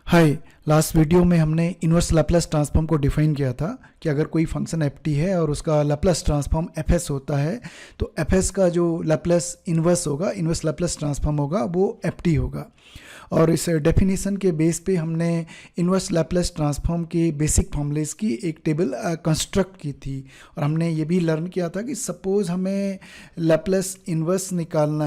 हाय। Last video में हमने inverse Laplace transform को डिफाइन किया था कि अगर कोई फंक्शन एफ टी है और उसका लैप्लेस ट्रांसफॉर्म एफ एस होता है तो एफ एस का जो लैप्लेस इन्वर्स होगा, इन्वर्स लैप्लेस ट्रांसफॉर्म होगा, वो एफ टी होगा। और इस डेफिनेशन के बेस पे हमने इन्वर्स लैप्लेस ट्रांसफॉर्म के बेसिक फॉर्मूलेस की एक टेबल कंस्ट्रक्ट की थी। और हमने ये भी लर्न किया था कि सपोज़ हमें लैप्लेस इन्वर्स निकालना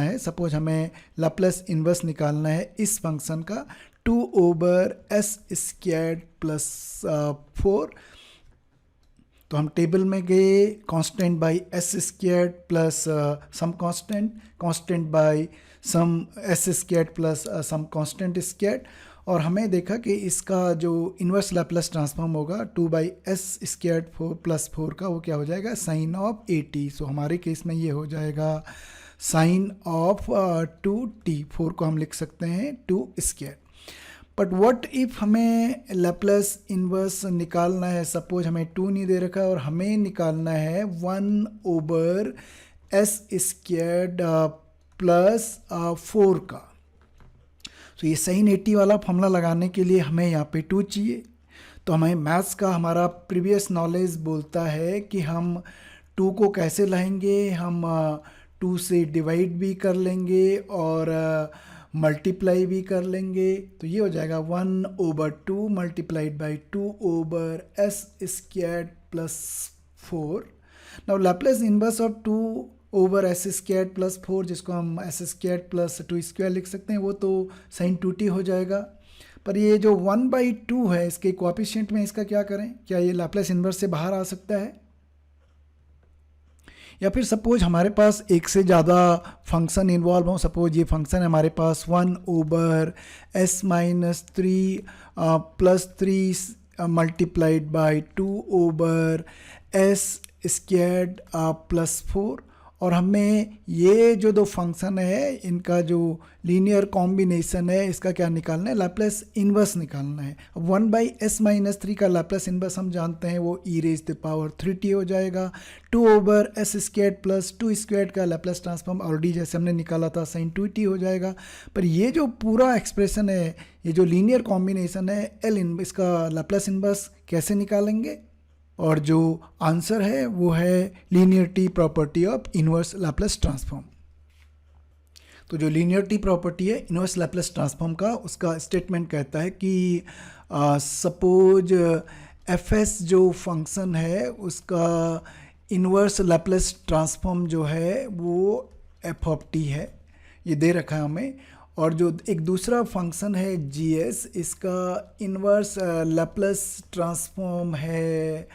है, इस फंक्शन का 2/s² प्लस 4। तो हम टेबल में गए, constant by s² plus some constant by some s² plus some constant square, और हमें देखा कि इसका जो इन्वर्स लैप्लेस ट्रांसफॉर्म होगा 2/s² 4 प्लस 4 का, वो क्या हो जाएगा, साइन ऑफ 80। सो हमारे केस में ये हो जाएगा साइन ऑफ 2t। 4 को हम लिख सकते हैं 2²। बट व्हाट इफ हमें लैप्लेस इन्वर्स निकालना है, सपोज हमें 2 नहीं दे रखा और हमें निकालना है 1/s² प्लस 4 का। तो ये साइन 80 वाला फॉर्मूला लगाने के लिए हमें यहाँ पे 2 चाहिए। तो हमें मैथ्स का हमारा प्रीवियस नॉलेज बोलता है कि हम 2 को कैसे लाएंगे, हम 2 से डिवाइड भी कर लेंगे और मल्टीप्लाई भी कर लेंगे। तो ये हो जाएगा 1/2 multiplied by 2/s² plus 4। Now Laplace inverse of 2/s² plus 4, जिसको हम s² प्लस 2² लिख सकते हैं, वो तो साइन 2t हो जाएगा। पर ये जो 1/2 है, इसके कोएफिशिएंट में इसका क्या करें, क्या ये लैप्लेस इनवर्स से बाहर आ सकता है? या फिर सपोज हमारे पास एक से ज़्यादा फंक्शन इन्वॉल्व हो। सपोज ये फंक्शन है हमारे पास 1/s-3 plus 3 multiplied by 2/s² plus 4, और हमें ये जो दो फंक्शन है इनका जो लीनियर कॉम्बिनेशन है, इसका क्या निकालना है, लैप्लेस इन्वर्स निकालना है। 1/s-3 का लैप्लेस इन्वर्स हम जानते हैं, वो e⁻³ हो जाएगा। 2/s² प्लस 2² का लैप्लेस ट्रांसफॉर्म ऑलरेडी जैसे हमने निकाला था, साइन 2t हो जाएगा। पर ये जो पूरा एक्सप्रेशन है, ये जो लीनियर कॉम्बिनेशन है इसका लैप्लेस इन्वर्स कैसे निकालेंगे? और जो आंसर है वो है linearity property of inverse Laplace transform. तो जो लीनियरिटी प्रॉपर्टी है इन्वर्स लैप्लेस ट्रांसफॉर्म का, उसका स्टेटमेंट कहता है कि सपोज fs जो फंक्शन है उसका इन्वर्स लैप्लेस ट्रांसफॉर्म जो है वो f(t) है, ये दे रखा है हमें। और जो एक दूसरा फंक्शन है gs, इसका इन्वर्स लैप्लेस ट्रांसफॉर्म है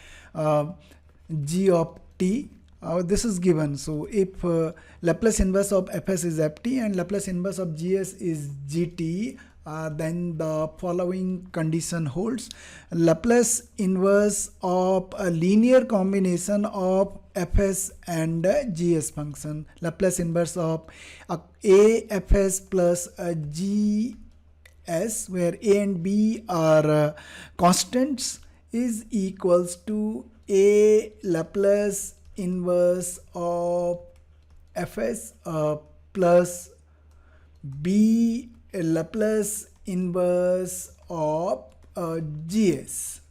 g(t). This is given. So if Laplace inverse of fs is ft and Laplace inverse of gs is gt, then the following condition holds. Laplace inverse of a linear combination of fs and gs function, Laplace inverse of a fs plus a gs, where a and b are constants, is equals to a Laplace inverse of fs plus b Laplace inverse of gs।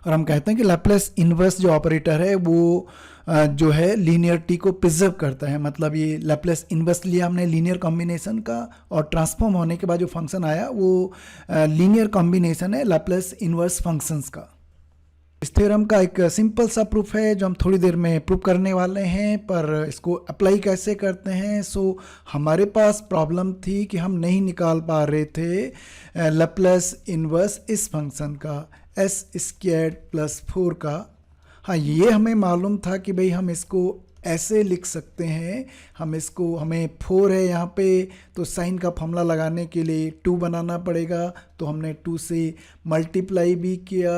और हम कहते हैं कि Laplace inverse जो operator है वो जो है लीनियरिटी को प्रिजर्व करता है। मतलब ये लैप्लेस इन्वर्स लिया हमने लीनियर कॉम्बिनेशन का, और ट्रांसफॉर्म होने के बाद जो फंक्शन आया वो लीनियर कॉम्बिनेशन है लैप्लेस इन्वर्स फंक्शंस का। इस थ्योरम का एक सिंपल सा प्रूफ है जो हम थोड़ी देर में प्रूव करने वाले हैं, पर इसको अप्लाई कैसे करते हैं। सो हमारे पास प्रॉब्लम थी कि हम नहीं निकाल पा रहे थे लैप्लेस इन्वर्स इस फंक्शन का s² प्लस 4 का। हाँ, ये हमें मालूम था कि भाई हम इसको ऐसे लिख सकते हैं, हमें 4 है यहाँ पे, तो साइन का फॉर्मूला लगाने के लिए 2 बनाना पड़ेगा। तो हमने 2 से मल्टीप्लाई भी किया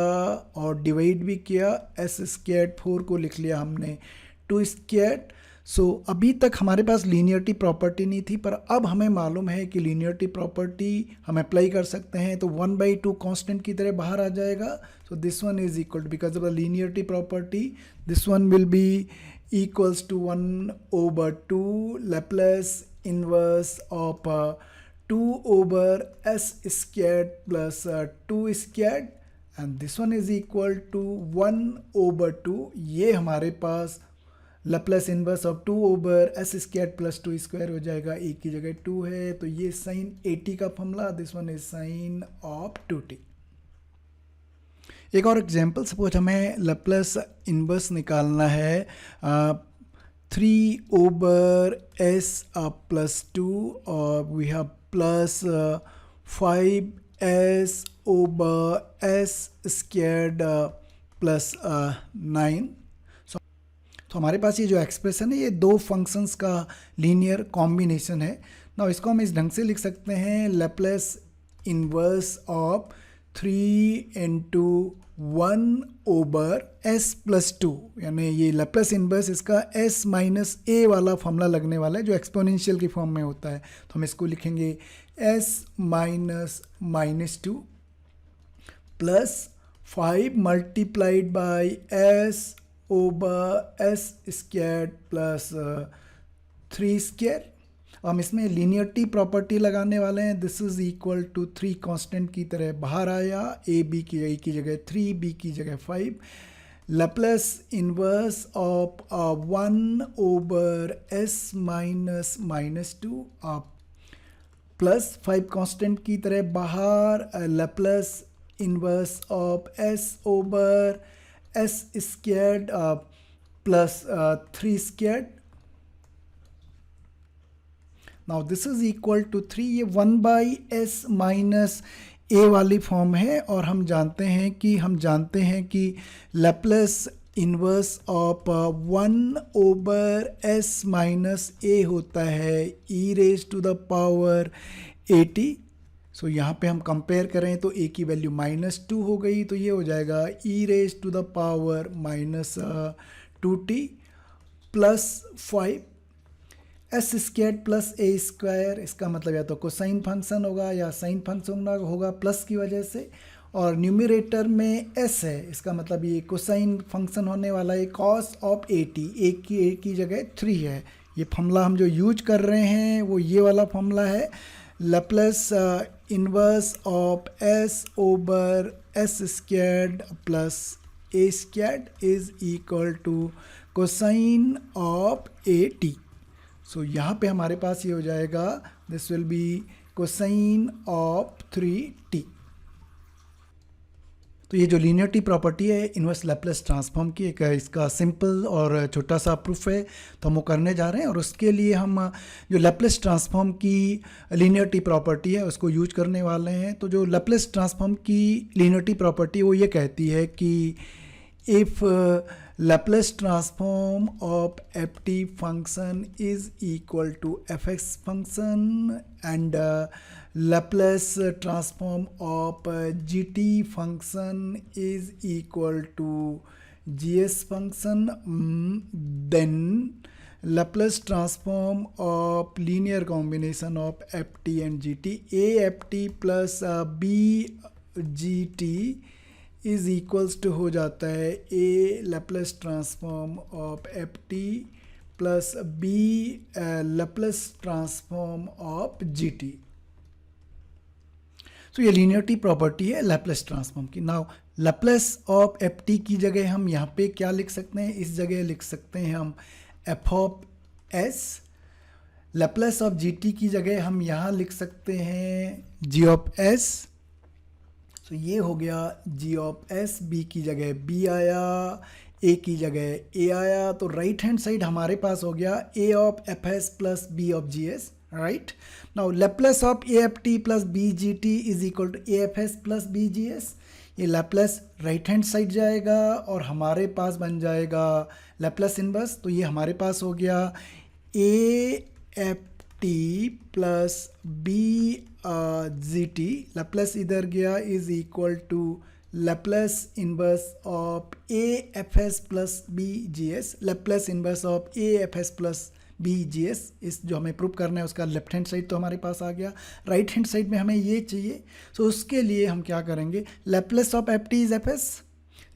और डिवाइड भी किया, s² 4 को लिख लिया हमने 2²। सो अभी तक हमारे पास लीनियरिटी प्रॉपर्टी नहीं थी, पर अब हमें मालूम है कि लीनियरिटी प्रॉपर्टी हम अप्लाई कर सकते हैं। तो 1/2 कांस्टेंट की तरह बाहर आ जाएगा। So this one is equal to, because of the linearity property, this one will be equals to 1/2 Laplace inverse of 2 over s squared plus 2 squared and this one is equal to 1/2। ये हमारे पास Laplace inverse of 2 over S square plus 2 square हो जाएगा, ए की जगह 2 है तो ये साइन 80 का formula, this one is sine of 2t। एक और एग्जांपल, सपोज हमें लैप्लस इनवर्स निकालना है 3 ओवर एस प्लस 2 और we have plus 5s over S squared plus 9। तो हमारे पास ये जो एक्सप्रेशन है ये दो फंक्शंस का लीनियर कॉम्बिनेशन है ना। इसको हम इस ढंग से लिख सकते हैं, Laplace inverse of 3 into 1 over s plus 2, यानी ये लैप्लस इनवर्स इसका s माइनस a वाला फॉर्मूला लगने वाला है जो एक्सपोनेंशियल की फॉर्म में होता है। तो हम इसको लिखेंगे s minus 2 plus 5 multiplied by s over S square plus 3 square. हम इसमें लीनियरिटी प्रॉपर्टी लगाने वाले हैं, this is equal to 3 constant की तरह बाहर आया, ए बी की जगह 3, बी की जगह 5, Laplace inverse of 1 over S minus 2 plus 5 constant की तरह बाहर, Laplace inverse of S over s squared plus 3 squared. Now this is equal to 3, ये 1 by s माइनस a वाली फॉर्म है और हम जानते हैं कि Laplace inverse of 1 over s minus a होता है e raise to the power 80। So यहाँ पे हम कंपेयर करें तो a की वैल्यू -2 हो गई, तो ये हो जाएगा e raise to the power -2t plus 5 s square plus a square. इसका मतलब या तो कोसाइन फंक्शन होगा या साइन फंक्शन होगा प्लस की वजह से, और न्यूमरेटर में s है, इसका मतलब ये कोसाइन फंक्शन होने वाला है cos ऑफ 80, a की जगह 3 है। ये फॉर्मूला हम जो यूज कर रहे हैं वो ये वाला फॉर्मूला है, Laplace inverse of s over s squared plus a squared is equal to cosine of 80। So यहाँ पे हमारे पास ये हो जाएगा, this will be cosine of 3t। तो ये जो लीनियरिटी प्रॉपर्टी है इनवर्स लैप्लस ट्रांसफॉर्म की, एक इसका सिंपल और छोटा सा प्रूफ है, तो हम वो करने जा रहे हैं। और उसके लिए हम जो लैप्लस ट्रांसफॉर्म की लीनियरिटी प्रॉपर्टी है उसको यूज करने वाले हैं। तो जो लैप्लस ट्रांसफॉर्म की लीनियरिटी प्रॉपर्टी वो ये कहती है कि if Laplace transform of ft function is equal to fx function and Laplace transform of gt function is equal to gs function, then Laplace transform of linear combination of ft and gt, a ft plus b gt is equals to हो जाता है a Laplace transform of ft plus b Laplace transform of gt। तो ये linearity property है Laplace transform की। Now Laplace of ft की जगह हम यहाँ पे क्या लिख सकते हैं, इस जगह लिख सकते हैं हम f of s। Laplace of gt की जगह हम यहाँ लिख सकते हैं g ऑफ s। तो ये हो गया g ऑफ s, b की जगह b आया, a की जगह a आया, तो राइट हैंड साइड हमारे पास हो गया a of fs plus b of gs, right? Now Laplace of aft plus bgt is equal to afs plus bgs। ये Laplace राइट हैंड साइड जाएगा और हमारे पास बन जाएगा Laplace इनवर्स। तो ये हमारे पास हो गया aft plus bgt, Laplace इधर गया, is equal to Laplace inverse of afs plus bgs, Laplace inverse of afs plus bgs। इस जो हमें प्रूव करना है उसका लेफ्ट हैंड साइड तो हमारे पास आ गया, राइट हैंड साइड में हमें ये चाहिए। सो उसके लिए हम क्या करेंगे, Laplace of ft is fs,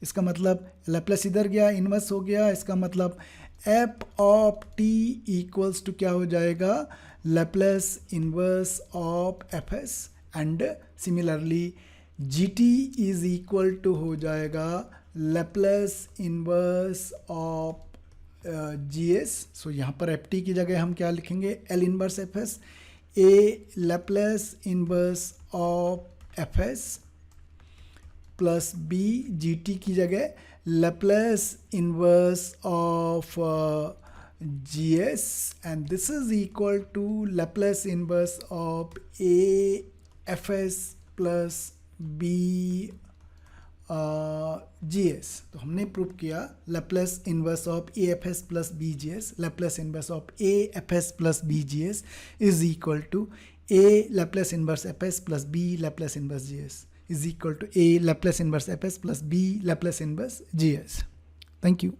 इसका मतलब लैप्लस इधर गया, इनवर्स हो गया, इसका मतलब f of t equals to क्या हो जाएगा, Laplace inverse of fs and similarly gt is equal to हो जाएगा Laplace inverse of gs. सो यहाँ पर ft की जगह हम क्या लिखेंगे, L inverse fs. A Laplace inverse of fs plus b gt की जगह Laplace inverse of gs, and this is equal to Laplace inverse of a fs plus b gs. तो हमने प्रूव किया Laplace inverse of a fs plus b gs, Laplace inverse of a fs plus b gs is equal to a Laplace inverse fs plus b Laplace inverse gs is equal to a Laplace inverse fs plus b Laplace inverse gs. Thank you.